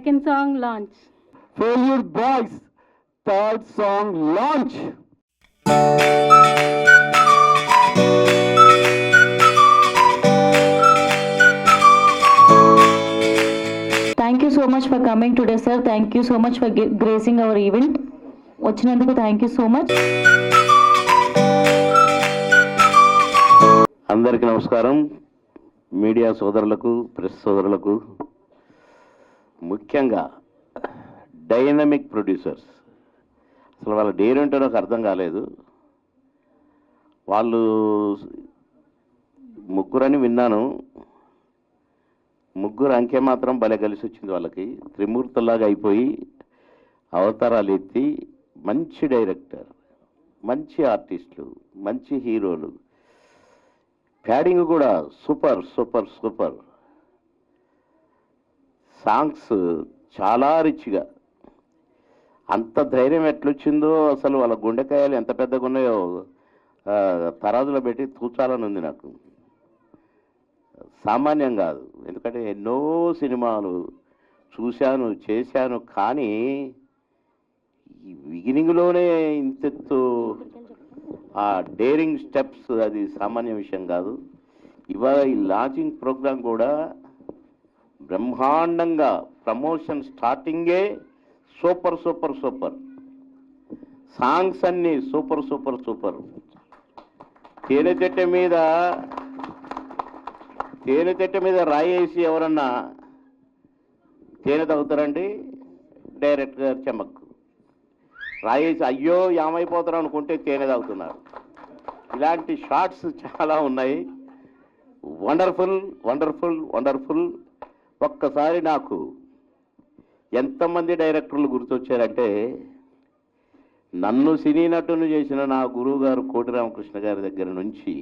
second song launch. Failure Boys, third song launch. Thank you so much for coming today, sir. Thank you so much for gracing our event. వచ్చినందుకు thank you so much. అందరికీ నమస్కారం. Media సోదరులకు, press సోదరులకు, ముఖ్యంగా dynamic producers, అసలు వాళ్ళ డేరేంటో నాకు అర్థం కాలేదు. వాళ్ళు ముగ్గురని విన్నాను, ముగ్గురు అంకె మాత్రం భలే కలిసి వచ్చింది వాళ్ళకి. త్రిమూర్తుల్లాగా అయిపోయి అవతారాలు ఎత్తి మంచి డైరెక్టర్, మంచి ఆర్టిస్టులు, మంచి హీరోలు, ప్యాడింగ్ కూడా సూపర్ సూపర్ సూపర్, సాంగ్స్ చాలా రిచ్గా. అంత ధైర్యం ఎట్లొచ్చిందో అసలు వాళ్ళ గుండెకాయలు ఎంత పెద్దగా ఉన్నాయో తరాజులో పెట్టి తూచాలని ఉంది నాకు. సామాన్యం కాదు, ఎందుకంటే ఎన్నో సినిమాలు చూశాను, చేశాను, కానీ ఈ బిగినింగ్లోనే ఇంతెత్తు ఆ డేరింగ్ స్టెప్స్ అది సామాన్య విషయం కాదు. ఇవాళ ఈ లాంచింగ్ ప్రోగ్రాం కూడా బ్రహ్మాండంగా, ప్రమోషన్ స్టార్టింగే సూపర్ సూపర్ సూపర్, సాంగ్స్ అన్నీ సూపర్ సూపర్ సూపర్. తేనె చెట్టు మీద రాయేసి ఎవరన్నా తేనె తాగుతారండి? డైరెక్ట్ గారు చెమ్మక్కు రాయేసి అయ్యో ఏమైపోతారు అనుకుంటే తేనె తాగుతున్నారు. ఇలాంటి షార్ట్స్ చాలా ఉన్నాయి. Wonderful wonderful wonderful. ఒక్కసారి నాకు ఎంతమంది డైరెక్టర్లు గుర్తొచ్చారంటే, నన్ను సినీ నటును చేసిన నా గురువు గారు కోటి రామకృష్ణ గారి దగ్గర నుంచి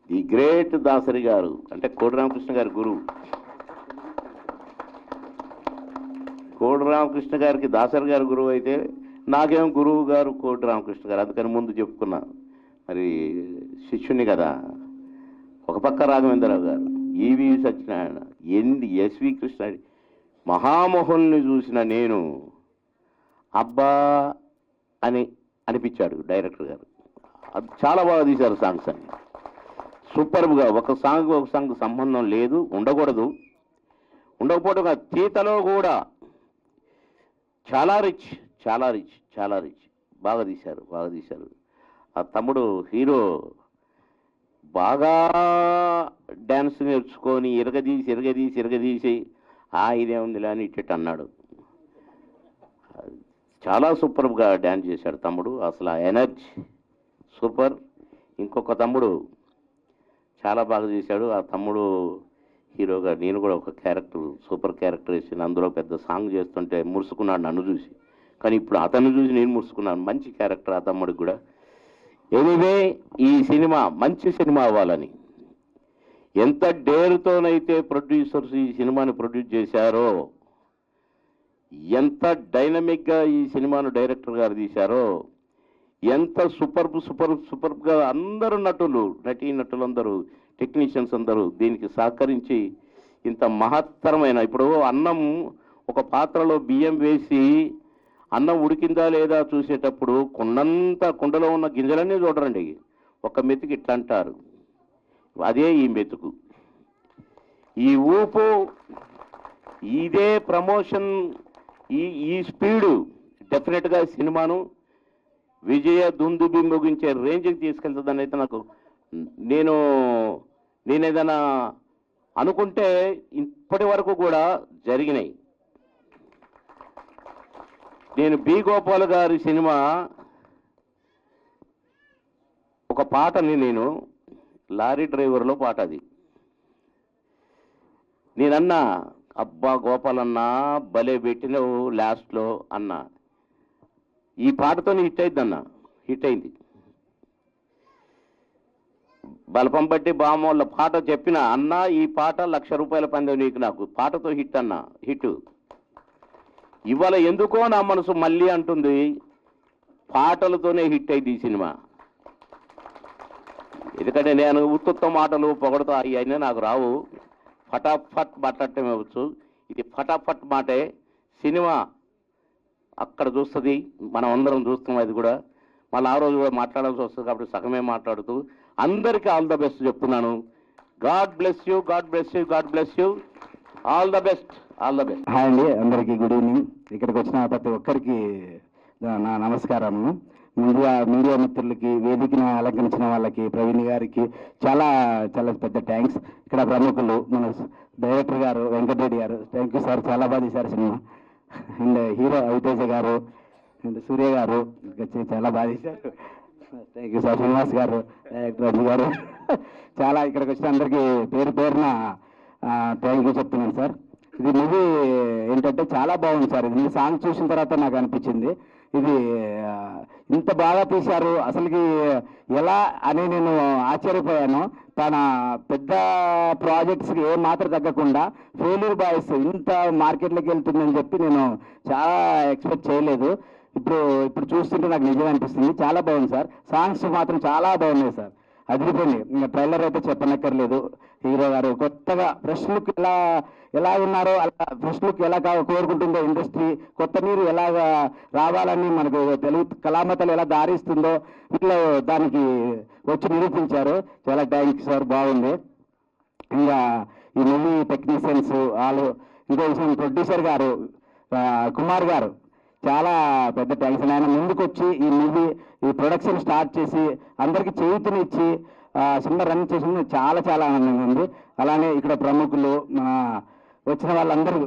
ది గ్రేట్ దాసరి గారు, అంటే కోటి రామకృష్ణ గారి గురువు. కోటి రామకృష్ణ గారికి దాసరి గారు గురువు అయితే, నాకేం గురువు గారు కోటి రామకృష్ణ గారు. అందుకని ముందు చెప్పుకున్నా, మరి శిష్యుని కదా. ఒక పక్క రాఘవేంద్రరావు గారు, ఈవి సత్యనారాయణ, ఎస్వి కృష్ణ, మహామోహుల్ని చూసిన నేను అబ్బా అని అనిపించాడు డైరెక్టర్ గారు. అది చాలా బాగా తీశారు సాంగ్స్ అన్ని, సూపర్గా. ఒక సాంగ్ సంబంధం లేదు, ఉండకూడదు, ఉండకపోవడం కాదు, తీతలో కూడా చాలా రిచ్ చాలా రిచ్ చాలా రిచ్. బాగా తీశారు, బాగా తీశారు. ఆ తమ్ముడు హీరో బాగా డ్యాన్స్ నేర్చుకొని ఇరగదీసి ఇదేముంది అని ఇట్ట అన్నాడు. చాలా సూపర్గా డ్యాన్స్ చేశాడు తమ్ముడు. అసలు ఆ ఎనర్జీ సూపర్. ఇంకొక తమ్ముడు చాలా బాగా చేశాడు. ఆ తమ్ముడు హీరోగా నేను కూడా ఒక క్యారెక్టర్, సూపర్ క్యారెక్టర్ వేసిన అందులో పెద్ద సాంగ్ చేస్తుంటే మురుసుకున్నాడు నన్ను చూసి, కానీ ఇప్పుడు అతన్ని చూసి నేను మురుసుకున్నాను. మంచి క్యారెక్టర్ ఆ తమ్ముడికి కూడా. ఎనీవే, ఈ సినిమా మంచి సినిమా అవ్వాలని ఎంత డేరుతోనైతే ప్రొడ్యూసర్స్ ఈ సినిమాని ప్రొడ్యూస్ చేశారో, ఎంత డైనమిక్గా ఈ సినిమాను డైరెక్టర్ గారు తీశారో, ఎంత సూపర్గా అందరూ నటీనటులందరూ, టెక్నీషియన్స్ అందరూ దీనికి సహకరించి ఇంత మహత్తరమైన, ఇప్పుడు అన్నం ఒక పాత్రలో బియ్యం వేసి అన్నం ఉడికిందా లేదా చూసేటప్పుడు కుండలో ఉన్న గింజలన్నీ చూడరండి, ఒక మెతుకు ఇట్లా అంటారు. అదే ఈ మెతుకు, ఈ ఊపు, ఇదే ప్రమోషన్, ఈ స్పీడు డెఫినెట్గా సినిమాను విజయ దుందుబి ముగించే రేంజ్కి తీసుకెళ్తుందని అయితే నాకు, నేను ఏదైనా అనుకుంటే ఇప్పటి వరకు కూడా జరిగినాయి. నేను బి గోపాల్ గారి సినిమా ఒక పాటని, నేను లారీ డ్రైవర్లో పాట, అది నేనన్నా, అబ్బా గోపాల్ అన్నా భలే పెట్టినవు లాస్ట్లో అన్నా. ఈ పాటతోనే హిట్ అయింది అన్న, హిట్ అయింది. బలపం బట్టి బామోళ్ళ పాట చెప్పిన అన్న, ఈ పాట ₹1,00,000 పందెం నీకు నాకు, పాటతో హిట్ అన్న, హిట్. ఇవాళ ఎందుకో నా మనసు మళ్ళీ అంటుంది, పాటలతోనే హిట్ అయింది ఈ సినిమా. ఎందుకంటే నేను ఉత్తుత్త మాటలు పొగడతా అయినా నాకు రావు, ఫటాఫట్ మాట్లాడటం ఇవ్వచ్చు. ఇది ఫటాఫట్ మాటే. సినిమా అక్కడ చూస్తుంది, మనం అందరం చూస్తాం. అది కూడా మళ్ళీ ఆ రోజు కూడా మాట్లాడాల్సి వస్తుంది కాబట్టి సగమే మాట్లాడుతూ అందరికీ ఆల్ ద బెస్ట్ చెప్తున్నాను. God bless you, God bless you, God bless you. All the best, all the best. Hi అండి, అందరికీ గుడ్ ఈవినింగ్. ఇక్కడికి వచ్చిన ప్రతి ఒక్కరికి నా నమస్కారము. ముందుగా మీడియా మిత్రులకి, వేదికను అలంకరించిన వాళ్ళకి, ప్రవీణ్ గారికి చాలా చాలా పెద్ద థ్యాంక్స్. ఇక్కడ ప్రముఖులు మన డైరెక్టర్ గారు వెంకటరెడ్డి గారు, థ్యాంక్ యూ సార్, చాలా బాగా తీశారు సినిమా. అండ్ హీరో రవితేజ గారు అండ్ సూర్య గారు చాలా బాగా తీశారు, థ్యాంక్ యూ సార్. శ్రీనివాస్ గారు, డైరెక్టర్ రవి గారు, చాలా ఇక్కడికి వచ్చిన అందరికీ పేరు పేరున థ్యాంక్ యూ చెప్తున్నాను సార్. ఇది మూవీ ఏంటంటే చాలా బాగుంది సార్. ఇది సాంగ్ చూసిన తర్వాత నాకు అనిపించింది ఇది ఇంత బాగా తీశారు అసలుకి ఎలా అని నేను ఆశ్చర్యపోయాను. తన పెద్ద ప్రాజెక్ట్స్కి ఏ మాత్రం తగ్గకుండా ఫెయిల్యూర్ బాయ్స్ ఇంత మార్కెట్లోకి వెళ్తుందని చెప్పి నేను చాలా ఎక్స్పెక్ట్ చేయలేదు. ఇప్పుడు చూస్తుంటే నాకు నిజంగా అనిపిస్తుంది. చాలా బాగుంది సార్. సాంగ్స్ మాత్రం చాలా బాగున్నాయి సార్, అదిరిపోయింది. ఇంకా ట్రైలర్ అయితే చెప్పనక్కర్లేదు. హీరో గారు కొత్తగా ఫ్రెష్ లుక్ ఎలా ఉన్నారో అలా ఫ్రెష్ లుక్ ఎలా కోరుకుంటుందో ఇండస్ట్రీ, కొత్త నీరు ఎలాగా రావాలని మనకు తెలుగు కళామతలు ఎలా దారిస్తుందో ఇట్లా దానికి వచ్చి నిరూపించారు. చాలా థ్యాంక్స్ సార్, బాగుంది. ఇంకా ఈ మూవీ టెక్నీషియన్స్ వాళ్ళు, ఇంకో విషయం ప్రొడ్యూసర్ గారు కుమార్ గారు చాలా పెద్ద థ్యాంక్స్. ఆయన ముందుకు వచ్చి ఈ ప్రొడక్షన్ స్టార్ట్ చేసి అందరికీ చేయూతనిచ్చి సినిమా రన్ చేసింది చాలా చాలా ఆనందంగా ఉంది. అలానే ఇక్కడ ప్రముఖులు వచ్చిన వాళ్ళందరూ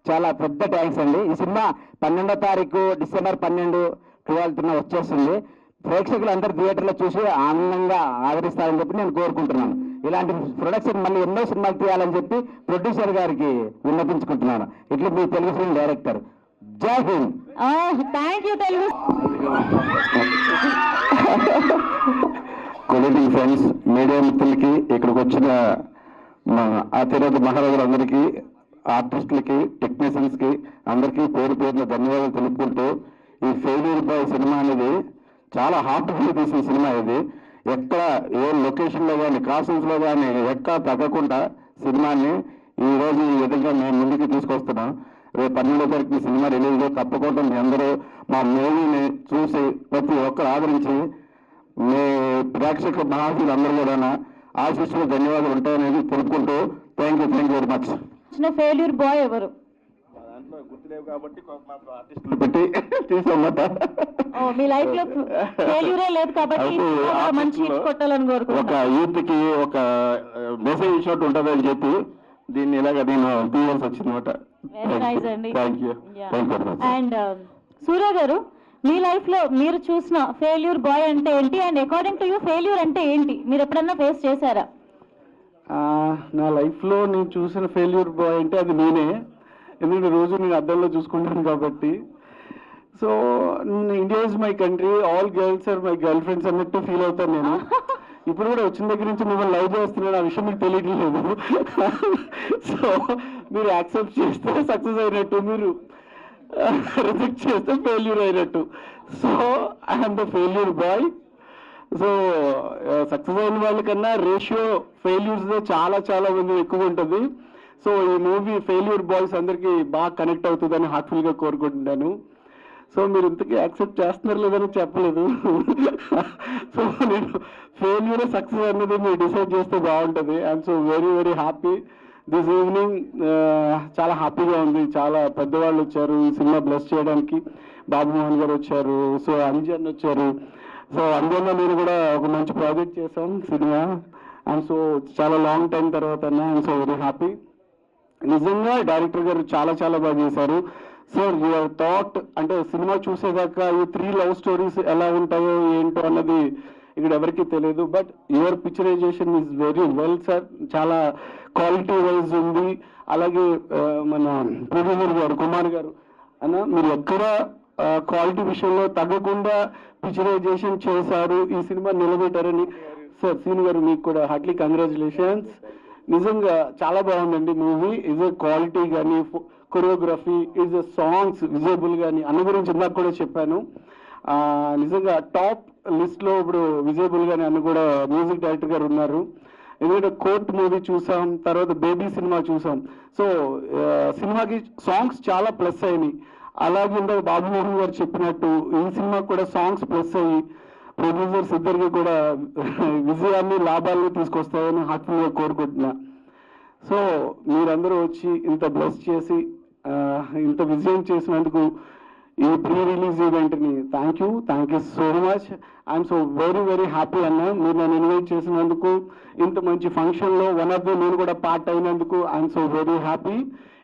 చాలా పెద్ద థ్యాంక్స్ అండి. ఈ సినిమా 12వ తారీఖు డిసెంబర్ 12, 12న వచ్చేస్తుంది. ప్రేక్షకులు అందరూ థియేటర్లో చూసి ఆనందంగా ఆదరిస్తారని చెప్పి నేను కోరుకుంటున్నాను. ఇలాంటి ప్రొడక్షన్ మళ్ళీ ఎన్నో సినిమాలు తీయాలని చెప్పి ప్రొడ్యూసర్ గారికి విన్నపించుకుంటున్నాను. ఇట్లా మీ తెలుగు ఫిల్మ్ డైరెక్టర్. జై హింద్. Thank you Telugu. Good evening friends, media మిత్రులకి, ఇక్కడికి వచ్చిన మా ఆచార్య మహారాజులందరికీ, ఆర్టిస్టులకి, టెక్నీషియన్స్కి అందరికీ పేరు పేరున ధన్యవాదాలు తెలుపుకుంటూ, ఈ ఫెయిల్యూర్ బాయ్ సినిమా అనేది చాలా హార్ట్ఫుల్ తీసిన సినిమా. ఇది ఎక్కడ ఏ లొకేషన్లో కానీ క్రాసింగ్స్లో కానీ ఎక్కడ తగ్గకుండా సినిమాని ఈరోజు ఈ విధంగా మేము ముందుకు తీసుకొస్తున్నాం. రేపు 12వ తారీఖు సినిమా రిలీజ్లో తప్పకుండా మీ అందరూ మా మూవీని చూసి ప్రతి ఒక్కరు ఆదరించి మీ ప్రేక్షక మహాశులు అందరూ కూడా ఆశీస్సులు ధన్యవాదాలు ఉంటాయనేది తెలుపుకుంటూ thank you very much. Failure boy ఎవరు? గుర్తులేవు కాబట్టి ఆర్టిస్టులు పెట్టి తీసామట. మీ లైఫ్ లో ఫెయిల్యూరే లేదు కాబట్టి మంచి హిట్ కొట్టాలని కోరుకుంటున్నాను. ఒక యూత్ కి ఒక మెసేజ్ షాట్ ఉంటుంది అని చెప్పి దీన్ని ఇలాగ నేను తీయాల్సి వచ్చిందన్నమాట. వెరీ నైస్ అండి. Thank you. అండ్ సూర్య గారు, మీ లైఫ్ లో మీరు చూసిన ఫెయిల్యూర్ బాయ్ అంటే ఏంటి? And according to you failure అంటే ఏంటి? మీరు ఎప్పుడన్నా ఫేస్ చేశారా? నా లైఫ్లో నేను చూసిన ఫెయిల్యూర్ బాయ్ అంటే అది నేనే. ఎందుకంటే రోజు నేను అద్దంలో చూసుకుంటాను కాబట్టి. So India is my country, all girls are my girl friends అన్నట్టు ఫీల్ అవుతాను నేను. ఇప్పుడు కూడా వచ్చిన దగ్గర నుంచి మిమ్మల్ని లవ్ చేస్తున్నాను, ఆ విషయం మీకు తెలియట్లేదు. సో మీరు యాక్సెప్ట్ చేస్తే సక్సెస్ అయినట్టు, మీరు రిజెక్ట్ చేస్తే ఫెయిల్యూర్ అయినట్టు. So I'm the failure boy. So success అయిన వాళ్ళకన్నా రేషియో ఫెయిల్యూర్స్లో చాలా చాలా మంది ఎక్కువ ఉంటుంది. సో ఈ మూవీ ఫెయిల్యూర్ బాయ్స్ అందరికీ బాగా కనెక్ట్ అవుతుందని హార్ట్ఫుల్గా కోరుకుంటున్నాను. సో మీరు ఇంతకీ యాక్సెప్ట్ చేస్తున్నారు లేదని చెప్పలేదు. సో నేను ఫెయిల్యూర్ సక్సెస్ అన్నది మీరు డిసైడ్ చేస్తే బాగుంటుంది. I'm so very very happy this evening. చాలా హ్యాపీగా ఉంది. చాలా పెద్దవాళ్ళు వచ్చారు ఈ సినిమా బ్లెస్ చేయడానికి. బాబు మోహన్ గారు వచ్చారు, సో అంజన్ వచ్చారు. సో అందువల్ల నేను కూడా ఒక మంచి ప్రాజెక్ట్ చేశాం సినిమా. అండ్ సో చాలా లాంగ్ టైం తర్వాత ఐఎమ్ సో వెరీ హ్యాపీ. నిజంగా డైరెక్టర్ గారు చాలా చాలా బాగా చేశారు. సార్ యువర్ థాట్ అంటే సినిమా చూసేదాకా ఈ 3 లవ్ స్టోరీస్ ఎలా ఉంటాయో ఏంటో అన్నది ఇక్కడ ఎవరికి తెలియదు. But your picturization is very well sir. చాలా క్వాలిటీ వైజ్ ఉంది. అలాగే మన ప్రొడ్యూసర్ గారు కుమార్ గారు అన్న, మీరు ఎక్కడ క్వాలిటీ విషయంలో తగ్గకుండా పిక్చరైజేషన్ చేశారు, ఈ సినిమా నిలబెట్టారని. సార్ సీన్ గారు మీకు కూడా హార్ట్లీ కంగ్రాచులేషన్స్. నిజంగా చాలా బాగుందండి మూవీ. ఇజ్ ఎ క్వాలిటీ కానీ, కొరియోగ్రఫీ, ఇజ్ ఎ సాంగ్స్ విజయబుల్ కానీ, అన్న గురించి ఇందాక కూడా చెప్పాను. నిజంగా టాప్ లిస్ట్లో ఇప్పుడు విజయబుల్ కానీ అన్న కూడా మ్యూజిక్ డైరెక్టర్ గారు ఉన్నారు. ఎందుకంటే కోర్ట్ మూవీ చూసాం, తర్వాత బేబీ సినిమా చూసాం. సో సినిమాకి సాంగ్స్ చాలా ప్లస్ అయినాయి. అలాగే ఇందాక బాబు మోహన్ గారు చెప్పినట్టు ఈ సినిమా కూడా సాంగ్స్ ప్లస్ అయ్యి ప్రొడ్యూసర్స్ ఇద్దరికి కూడా విజయాన్ని లాభాలను తీసుకొస్తాయని హార్ట్ఫుల్గా కోరుకుంటున్నా. సో మీరందరూ వచ్చి ఇంత బ్లెస్ చేసి ఇంత విజయం చేసినందుకు ఈ ప్రీ రిలీజ్ ఈవెంట్ని thank you so much. I'm so very happy అన్న, మీరు నన్ను ఇన్వైట్ చేసినందుకు, ఇంత మంచి ఫంక్షన్లో వన్ ఆఫ్ ద నేను కూడా పార్ట్ అయినందుకు ఐఎమ్ సో వెరీ హ్యాపీ.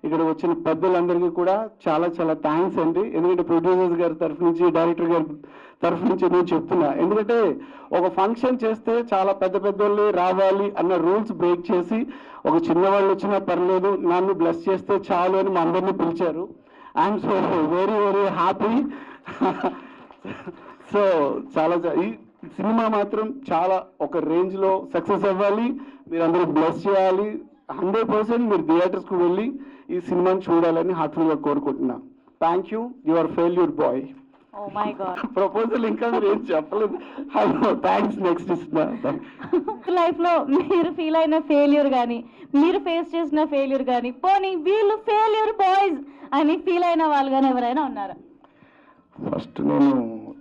ఇక్కడ వచ్చిన పెద్దలందరికీ కూడా చాలా థ్యాంక్స్ అండి. ఎందుకంటే ప్రొడ్యూసర్స్ గారి తరఫు నుంచి, డైరెక్టర్ గారి తరఫు నుంచి నేను చెప్తున్నా, ఎందుకంటే ఒక ఫంక్షన్ చేస్తే చాలా పెద్దోళ్ళే రావాలి అన్న రూల్స్ బ్రేక్ చేసి ఒక చిన్నవాళ్ళు వచ్చినా పర్లేదు నన్ను బ్లెస్ చేస్తే చాలు అని మా అందరినీ పిలిచారు. I'm so very happy. So ఈ సినిమా మాత్రం చాలా ఒక రేంజ్లో సక్సెస్ అవ్వాలి, మీరందరూ బ్లెస్ చేయాలి. 100% మీరు థియేటర్స్కి వెళ్ళి ఈ సినిమాని చూడాలని హార్ట్ఫుల్గా కోరుకుంటున్నా. Thank you. Your failure boy. Oh my God. Proposal ఇంకా మీరు ఏం చెప్పలేదు. Hello, thanks. నెక్స్ట్ ఇస్తున్నా. లైఫ్ లో మీరు ఫీల్ అయిన ఫెయిల్యూర్ కానీ, మీరు ఫేస్ చేసిన ఫెయిల్యూర్ కానీ, పోనీ వీళ్ళు ఫెయిల్యూర్ బాయ్స్ అని ఫీల్ అయిన వాళ్ళు కానీ ఎవరైనా ఉన్నారా? ఫస్ట్ నేను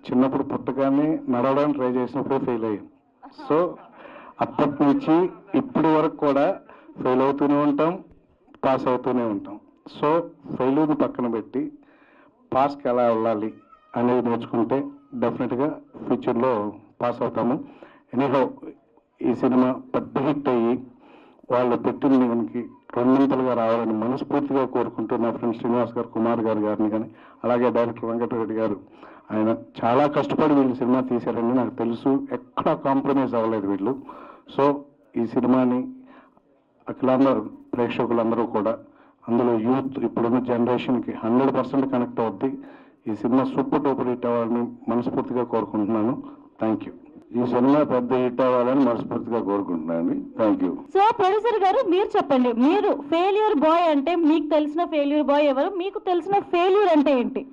చిన్నప్పుడు పుట్టగానే నడవడానికి ట్రై చేసినప్పుడే ఫెయిల్ అయ్యాను. సో అప్పటి నుంచి ఇప్పటి వరకు కూడా ఫెయిల్ అవుతూనే ఉంటాం, పాస్ అవుతూనే ఉంటాం. సో ఫెయిల్యూర్ని పక్కన పెట్టి పాస్కి ఎలా వెళ్ళాలి అనేది నేర్చుకుంటే డెఫినెట్గా ఫ్యూచర్లో పాస్ అవుతాము. ఎనీహౌ ఈ సినిమా పెద్ద హిట్ అయ్యి వాళ్ళు పెట్టింది మనకి రెండింతలుగా రావాలని మనస్ఫూర్తిగా కోరుకుంటూ నా ఫ్రెండ్ శ్రీనివాస్ గారు, కుమార్ గారిని కానీ, అలాగే డైరెక్టర్ వెంకటరెడ్డి గారు, ఆయన చాలా కష్టపడి వీళ్ళు సినిమా తీశారని నాకు తెలుసు. ఎక్కడా కాంప్రమైజ్ అవ్వలేదు వీళ్ళు. సో ఈ సినిమాని అఖిలాంధ్ర ప్రేక్షకులందరూ కూడా, అందులో యూత్ ఇప్పుడున్న జనరేషన్కి 100% కనెక్ట్ అవుద్ది. ఈ సినిమా సూపర్ డూపర్ హిట్ అవ్వాలని మనస్ఫూర్తిగా కోరుకుంటున్నాను. Thank you. ఈ సినిమా పెద్ద హిట్ అవ్వాలని మనస్ఫూర్తిగా కోరుకుంటున్నాను. Thank you. సో ప్రొడ్యూసర్ గారు మీరు చెప్పండి, మీరు ఫెయిల్యూర్ బాయ్ అంటే మీకు తెలిసిన ఫెయిల్యూర్ బాయ్ ఎవరు? మీకు తెలిసిన ఫెయిల్యూర్ అంటే ఏంటి?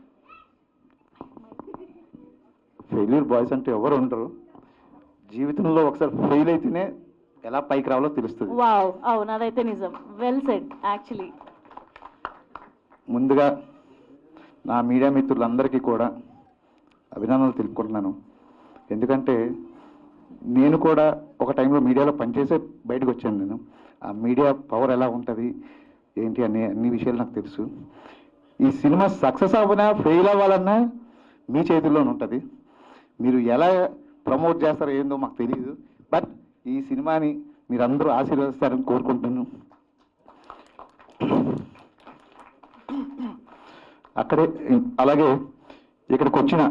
ఫెయిల్యూర్ బాయ్స్ అంటే ఎవరు ఉండరు. జీవితంలో ఒకసారి ఫెయిల్ అయితేనే ఎలా పైకి రావాలో తెలుస్తుంది. వావ్, అవును, అదైతే నిజం. Well said. యాక్చువల్లీ ముందుగా నా మీడియా మిత్రులందరికీ కూడా అభినందనలు తెలుపుకుంటున్నాను. ఎందుకంటే నేను కూడా ఒక టైంలో మీడియాలో పనిచేసే బయటకు వచ్చాను. నేను ఆ మీడియా పవర్ ఎలా ఉంటుంది ఏంటి అన్ని విషయాలు నాకు తెలుసు. ఈ సినిమా సక్సెస్ అవ్వనా ఫెయిల్ అవ్వాలన్నా మీ చేతుల్లోనే ఉంటుంది. మీరు ఎలా ప్రమోట్ చేస్తారో ఏందో మాకు తెలియదు. బట్ ఈ సినిమాని మీరందరూ ఆశీర్వదిస్తారని కోరుకుంటున్నాను. అలాగే ఇక్కడికి వచ్చిన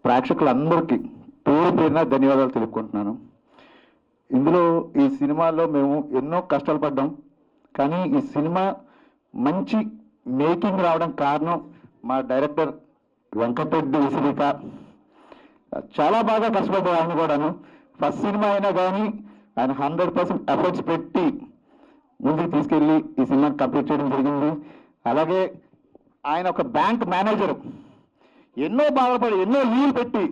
ప్రేక్షకులందరికీ పేరున ధన్యవాదాలు తెలుపుకుంటున్నాను. ఇందులో ఈ సినిమాలో మేము ఎన్నో కష్టాలు పడ్డాం, కానీ ఈ సినిమా మంచి మేకింగ్ రావడం కారణం మా డైరెక్టర్ వెంకటరెడ్డి విసిరిక. చాలా బాగా కష్టపడ్డారు ఆయన కూడాను. ఫస్ట్ సినిమా అయినా కానీ ఆయన 100% ఎఫర్ట్స్ పెట్టి ముందుకు తీసుకెళ్ళి ఈ సినిమా కంప్లీట్ చేయడం జరిగింది. అలాగే ఆయన ఒక బ్యాంక్ మేనేజర్, ఎన్నో బాధపడి ఎన్నో లీవ్లు పెట్టి,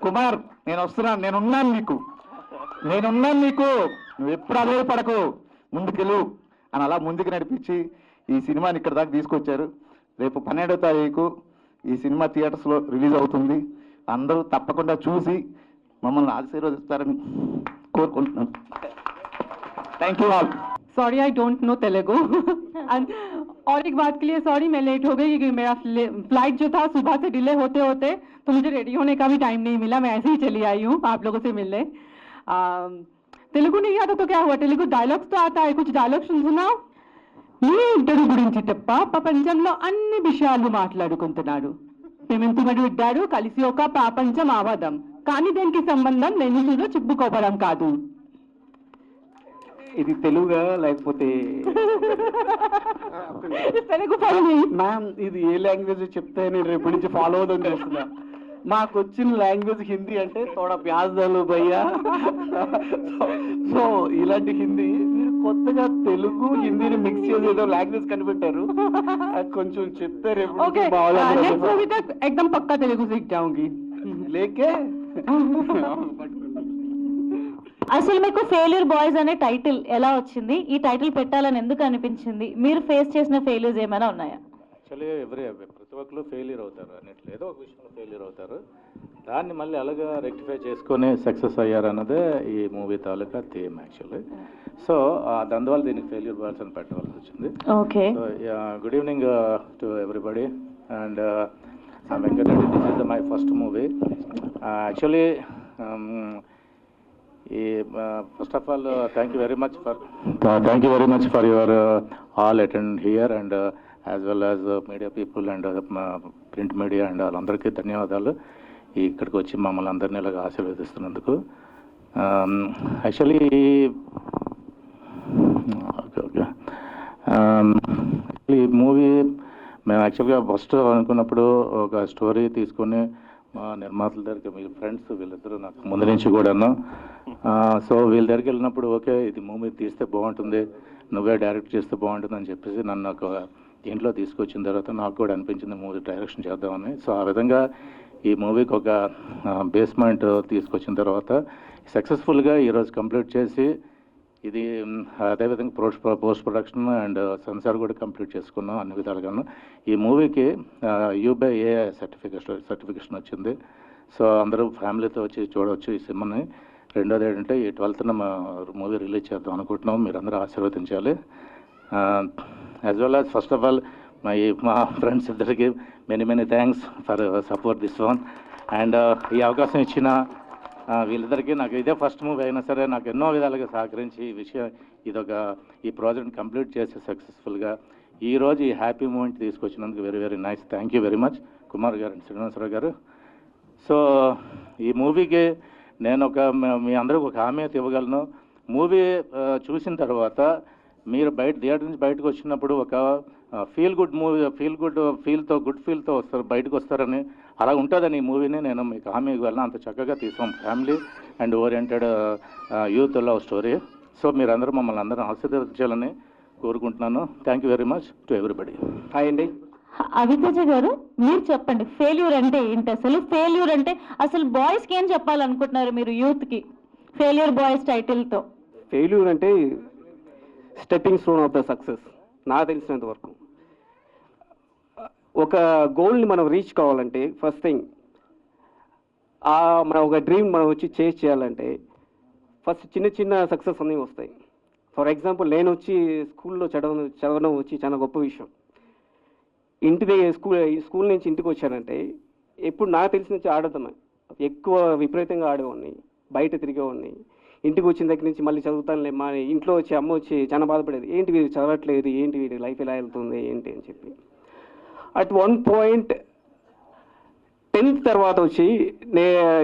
కుమార్ నేను వస్తున్నాను, నేనున్నాను నీకు, నువ్వు ఎప్పుడు అదే పడకు, ముందుకెళ్ళు అని అలా ముందుకు నడిపించి ఈ సినిమాని ఇక్కడ దాకా తీసుకొచ్చారు. రేపు 12వ తారీఖు ఈ సినిమా థియేటర్స్లో రిలీజ్ అవుతుంది. అందరూ తప్పకుండా చూసి మమ్మల్ని ఆశీర్వదిస్తారని కోరుకుంటున్నాను. Thank you all. Sorry I don't know Telugu और एक बात के लिए सॉरी मैं लेट हो गई क्योंकि मेरा फ्लाइट जो था सुबह से डिले होते होते तो मुझे रेडी होने का भी टाइम नहीं मिला. मैं ऐसे ही चली आई हूँ आप लोगों से मिलने. तेलुगु नहीं आता तो क्या हुआ, तेलुगु डायलॉग्स तो आता है, कुछ डायलॉग्स सुनाओ. మీ ఇద్దరు గురించి తప్ప ప్రపంచంలో అన్ని విషయాలు మాట్లాడుకుంటున్నాడు. మేమెంతుమడు ఇడ్డాడు కలిసి ఒక ప్రపంచం ఆవాదం, కానీ దానికి సంబంధం నేను చెప్పుకోవడం కాదు. ఇది తెలుగుగా లేకపోతే తెలుగు పని మ్యామ్, ఇది ఏ లాంగ్వేజ్ చెప్తే నేను రేపు నుంచి ఫాలో అవుదాం చేస్తున్నా. మాకు వచ్చిన లాంగ్వేజ్ హిందీ అంటే తోడా ప్యాజాలు భయ్యా. సో ఇలాంటి హిందీ మీరు కొత్తగా తెలుగు హిందీని మిక్స్ చేసి ఏదో లాంగ్వేజ్ కనిపెట్టారు. అది కొంచెం చెప్తే రేపు ओके नेक्स्ट मूवी तक एकदम पक्का तेलुगु सीख जाऊंगी. లేకే అసలు మీకు ఫెయిల్యూర్ బాయ్స్ అనే టైటిల్ ఎలా వచ్చింది? ఈ టైటిల్ పెట్టాలని ఎందుకు అనిపించింది? మీరు ఫేస్ చేసిన ఫెయిల్యూర్స్ ఏమైనా ఉన్నాయా? యాక్చువల్లీ ప్రతి ఒక్కరు ఫెయిల్యూర్ అవుతారు అన్నట్లు, ఏదో ఒక విషయంలో ఫెయిల్యూర్ అవుతారు. దాన్ని మళ్ళీ అలాగా రెక్టిఫై చేసుకొని సక్సెస్ అయ్యారు అన్నదే ఈ మూవీ తాలూకా థీమ్ యాక్చువల్లీ. సో అందువల్ల దీనికి ఫెయిల్యూర్ బాయ్స్ అని పెట్టవలసి వచ్చింది. Okay. So good evening to everybody and Venkatareddy, this is my first movie actually. First of all thank you very much for your all attend here and as well as media people and print media and వాళ్ళందరికీ ధన్యవాదాలు ఇక్కడికి వచ్చి మమ్మల్ని అందరినీ ఇలాగ ఆశీర్వదిస్తున్నందుకు. Actually ఈ movie మేము యాక్చువల్గా ఫస్ట్ అనుకున్నప్పుడు ఒక స్టోరీ తీసుకొని మా నిర్మాతల దగ్గరికి, మీ ఫ్రెండ్స్ వీళ్ళిద్దరూ నాకు ముందు నుంచి కూడాను, సో వీళ్ళ దగ్గరికి వెళ్ళినప్పుడు ఓకే ఇది మూవీ తీస్తే బాగుంటుంది, నువ్వే డైరెక్ట్ చేస్తే బాగుంటుంది అని చెప్పేసి నన్ను ఒక దీంట్లో తీసుకొచ్చిన తర్వాత నాకు కూడా అనిపించింది మూవీ డైరెక్షన్ చేద్దామని. సో ఆ విధంగా ఈ మూవీకి ఒక బేస్మెంట్ తీసుకొచ్చిన తర్వాత సక్సెస్ఫుల్గా ఈరోజు కంప్లీట్ చేసి ఇది అదేవిధంగా పోస్ట్ ప్రొడక్షన్ అండ్ సెన్సార్ కూడా కంప్లీట్ చేసుకున్నాం అన్ని విధాలుగాను. ఈ మూవీకి యూబీఏ సర్టిఫికేషన్ వచ్చింది. సో అందరూ ఫ్యామిలీతో వచ్చి చూడవచ్చు ఈ సినిమాని. రెండోది ఏంటంటే ఈ 12th మూవీ రిలీజ్ చేద్దాం అనుకుంటున్నాం, మీరు అందరూ ఆశీర్వదించాలి. As well as first of all మా ఫ్రెండ్స్ ఇద్దరికి many thanks for support this one. And ఈ అవకాశం ఇచ్చిన వీళ్ళిద్దరికీ, నాకు ఇదే ఫస్ట్ మూవీ అయినా సరే నాకు ఎన్నో విధాలుగా సహకరించి ఈ ప్రాజెక్ట్ కంప్లీట్ చేసి సక్సెస్ఫుల్గా ఈరోజు ఈ హ్యాపీ మూమెంట్ తీసుకొచ్చినందుకు very nice. Thank you very much Kumar garu and Srinivasarao గారు. సో ఈ మూవీకి నేను మీ అందరికి ఒక హామీ అయితే ఇవ్వగలను. మూవీ చూసిన తర్వాత మీరు థియేటర్ నుంచి బయటకు వచ్చినప్పుడు ఒక గుడ్ ఫీల్తో వస్తారు, బయటకు వస్తారని, అలా ఉంటుందని ఈ మూవీని నేను మీకు హామీ ఇవ్వాలని అంత చక్కగా తీసాం. Family and oriented youth love story. So మీరందరూ మమ్మల్ని అందరూ ఆశీర్వదించాలని కోరుకుంటున్నాను. Thank you very much to everybody. Hi అండి. అవితేజ గారు, మీరు చెప్పండి ఫెయిల్యూర్ అంటే ఏంటి? ఫెయిల్యూర్ అంటే అసలు బాయ్స్కి ఏం చెప్పాలనుకుంటున్నారు మీరు యూత్కి ఫెయిల్యూర్ బాయ్స్ టైటిల్తో? ఫెయిల్యూర్ అంటే stepping stone of the success. నాకు తెలిసినంత వరకు ఒక గోల్ని మనం రీచ్ కావాలంటే ఫస్ట్ థింగ్ మన ఒక డ్రీమ్ మనం వచ్చి చేజ్ చేయాలంటే ఫస్ట్ చిన్న సక్సెస్ అనేవి వస్తాయి. ఫర్ ఎగ్జాంపుల్ నేను వచ్చి స్కూల్లో చదవడం వచ్చి చాలా గొప్ప విషయం. స్కూల్ నుంచి ఇంటికి వచ్చానంటే ఎప్పుడు నాకు తెలిసి నుంచి ఆడతాను, ఎక్కువ విపరీతంగా ఆడేవాడిని, బయట తిరిగేవాడిని. ఇంటికి వచ్చిన దగ్గర నుంచి మళ్ళీ చదువుతానులే, మా ఇంట్లో వచ్చి అమ్మ వచ్చి చాలా బాధపడేది, ఏంటి వీడు చదవట్లేదు, ఏంటి వీడి లైఫ్ ఎలా వెళ్తుంది ఏంటి అని చెప్పి. అట్ వన్ పాయింట్ 10th తర్వాత వచ్చి